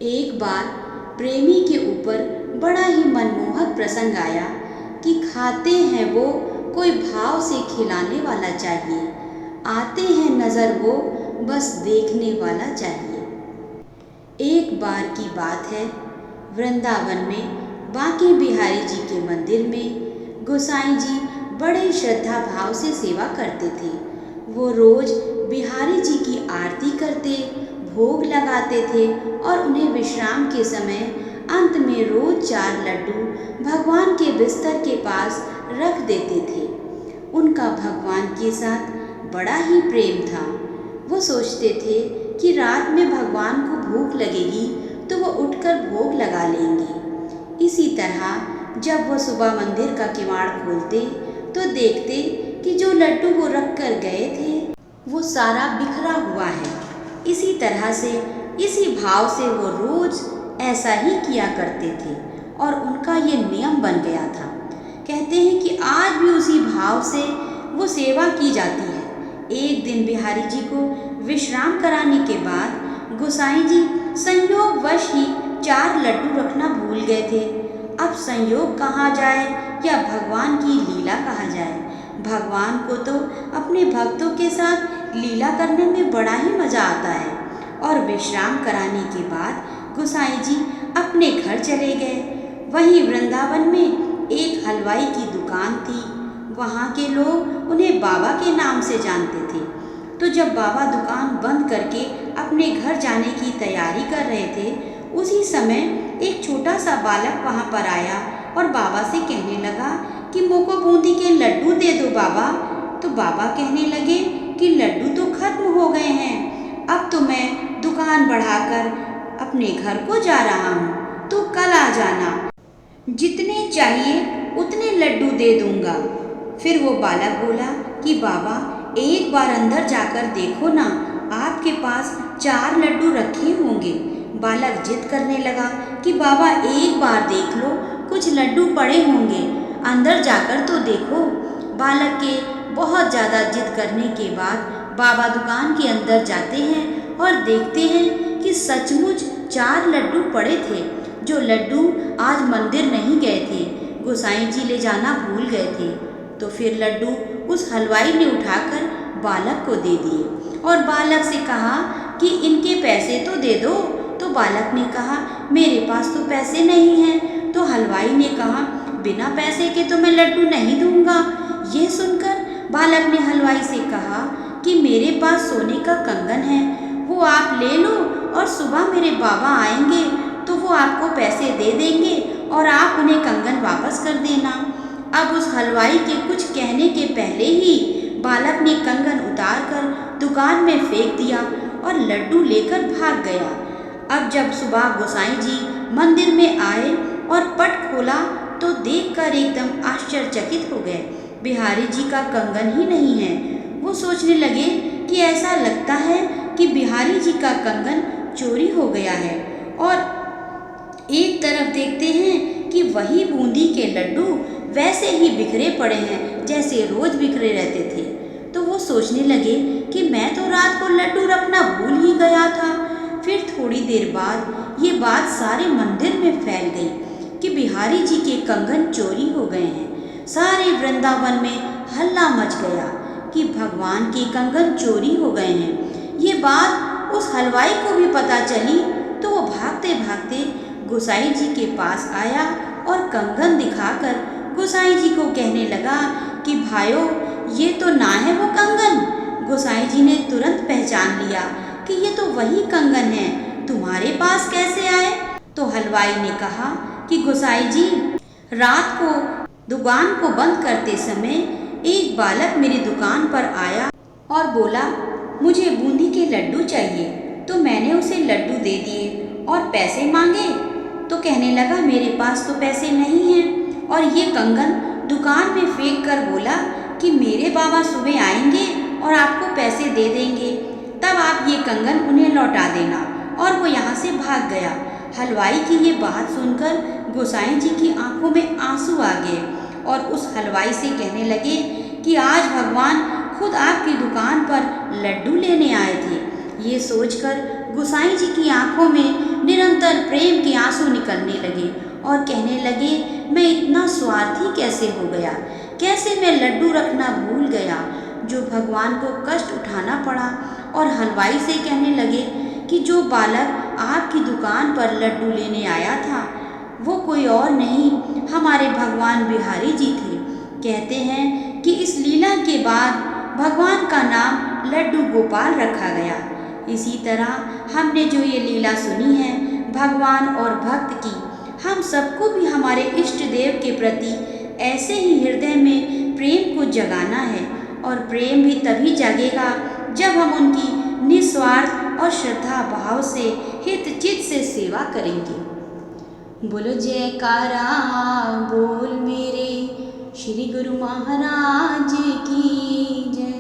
एक बार प्रेमी के ऊपर बड़ा ही मनमोहक प्रसंग आया कि खाते हैं वो कोई भाव से खिलाने वाला चाहिए, आते हैं नज़र वो बस देखने वाला चाहिए। एक बार की बात है, वृंदावन में बांके बिहारी जी के मंदिर में गोसाई जी बड़े श्रद्धा भाव से सेवा करते थे। वो रोज बिहारी जी की आरती करते, भोग लगाते थे और उन्हें विश्राम के समय अंत में रोज 4 लड्डू भगवान के बिस्तर के पास रख देते थे। उनका भगवान के साथ बड़ा ही प्रेम था। वो सोचते थे कि रात में भगवान को भूख लगेगी तो वो उठकर भोग लगा लेंगे। इसी तरह जब वो सुबह मंदिर का किवाड़ खोलते तो देखते कि जो लड्डू वो रख कर गए थे वो सारा बिखरा हुआ है। इसी तरह से, इसी भाव से वो रोज ऐसा ही किया करते थे और उनका ये नियम बन गया था। कहते हैं कि आज भी उसी भाव से वो सेवा की जाती है। एक दिन बिहारी जी को विश्राम कराने के बाद गोसाई जी संयोगवश ही 4 लड्डू रखना भूल गए थे। अब संयोग कहा जाए या भगवान की लीला कहा जाए, भगवान को तो अपने भक्तों के साथ लीला करने में बड़ा ही मज़ा आता है। और विश्राम कराने के बाद गोसाई जी अपने घर चले गए। वहीं वृंदावन में एक हलवाई की दुकान थी। वहाँ के लोग उन्हें बाबा के नाम से जानते थे। तो जब बाबा दुकान बंद करके अपने घर जाने की तैयारी कर रहे थे, उसी समय एक छोटा सा बालक वहाँ पर आया और बाबा से कहने लगा कि मुझको बूंदी के लड्डू दे दो बाबा। तो बाबा कहने लगे कि लड्डू तो खत्म हो गए हैं, अब तो मैं दुकान बढ़ाकर अपने घर को जा रहा हूँ, तो कल आ जाना, जितने चाहिए उतने लड्डू दे दूँगा। फिर वो बालक बोला कि बाबा एक बार अंदर जाकर देखो ना, आपके पास 4 लड्डू रखे होंगे। बालक जिद करने लगा कि बाबा एक बार देख लो, कुछ लड्डू पड़े होंगे, अंदर जाकर तो देखो। बालक के बहुत ज़्यादा जिद करने के बाद बाबा दुकान के अंदर जाते हैं और देखते हैं कि सचमुच 4 लड्डू पड़े थे। जो लड्डू आज मंदिर नहीं गए थे, गोसाई जी ले जाना भूल गए थे। तो फिर लड्डू उस हलवाई ने उठाकर बालक को दे दिए और बालक से कहा कि इनके पैसे तो दे दो। तो बालक ने कहा मेरे पास तो पैसे नहीं हैं। तो हलवाई ने कहा बिना पैसे के तो मैं लड्डू नहीं दूंगा। ये सुनकर बालक ने हलवाई से कहा कि मेरे पास सोने का कंगन है, वो आप ले लो और सुबह मेरे बाबा आएंगे तो वो आपको पैसे दे देंगे और आप उन्हें कंगन वापस कर देना। अब उस हलवाई के कुछ कहने के पहले ही बालक ने कंगन उतारकर दुकान में फेंक दिया और लड्डू लेकर भाग गया। अब जब सुबह गोसाई जी मंदिर में आए और पट खोला तो देखकर एकदम आश्चर्यचकित हो गए। बिहारी जी का कंगन ही नहीं है। वो सोचने लगे कि ऐसा लगता है कि बिहारी जी का कंगन चोरी हो गया है। और एक तरफ देखते हैं कि वही बूंदी के लड्डू वैसे ही बिखरे पड़े हैं जैसे रोज बिखरे रहते थे। तो वो सोचने लगे कि मैं तो रात को लड्डू रखना भूल ही गया था। फिर थोड़ी देर बाद ये बात सारे मंदिर में फैल गई कि बिहारी जी के कंगन चोरी हो गए हैं। सारे वृंदावन में हल्ला मच गया कि भगवान के कंगन चोरी हो गए हैं। ये बात उस हलवाई को भी पता चली तो वो भागते भागते गोसाई जी के पास आया और कंगन दिखाकर गोसाई जी को कहने लगा कि भाइयों ये तो ना है वो कंगन। गोसाई जी ने तुरंत पहचान लिया कि ये तो वही कंगन है, तुम्हारे पास कैसे आए? तो हलवाई ने कहा कि गोसाई जी रात को दुकान को बंद करते समय एक बालक मेरी दुकान पर आया और बोला मुझे बूंदी के लड्डू चाहिए। तो मैंने उसे लड्डू दे दिए और पैसे मांगे तो कहने लगा मेरे पास तो पैसे नहीं हैं। और ये कंगन दुकान में फेंक कर बोला कि मेरे बाबा सुबह आएंगे और आपको पैसे दे देंगे, तब आप ये कंगन उन्हें लौटा देना। और वो यहाँ से भाग गया। हलवाई की ये बात सुनकर गोसाई जी की आंखों में आंसू आ गए और उस हलवाई से कहने लगे कि आज भगवान खुद आपकी दुकान पर लड्डू लेने आए थे। ये सोचकर गोसाई जी की आंखों में निरंतर सुनकर प्रेम के आंसू निकलने लगे और कहने लगे, मैं इतना स्वार्थी कैसे हो गया, कैसे मैं लड्डू रखना भूल गया, जो भगवान को कष्ट उठाना पड़ा। और हलवाई से कहने लगे कि जो बालक आपकी दुकान पर लड्डू लेने आया था वो कोई और नहीं, हमारे भगवान बिहारी जी थे। कहते हैं कि इस लीला के बाद भगवान का नाम लड्डू गोपाल रखा गया। इसी तरह हमने जो ये लीला सुनी है भगवान और भक्त की, हम सबको भी हमारे इष्ट देव के प्रति ऐसे ही हृदय में प्रेम को जगाना है। और प्रेम भी तभी जागेगा जब हम उनकी निस्वार्थ और श्रद्धा भाव से हित चित से सेवा करेंगे। बोलो जयकारा बोल मेरे श्री गुरु महाराज की जय।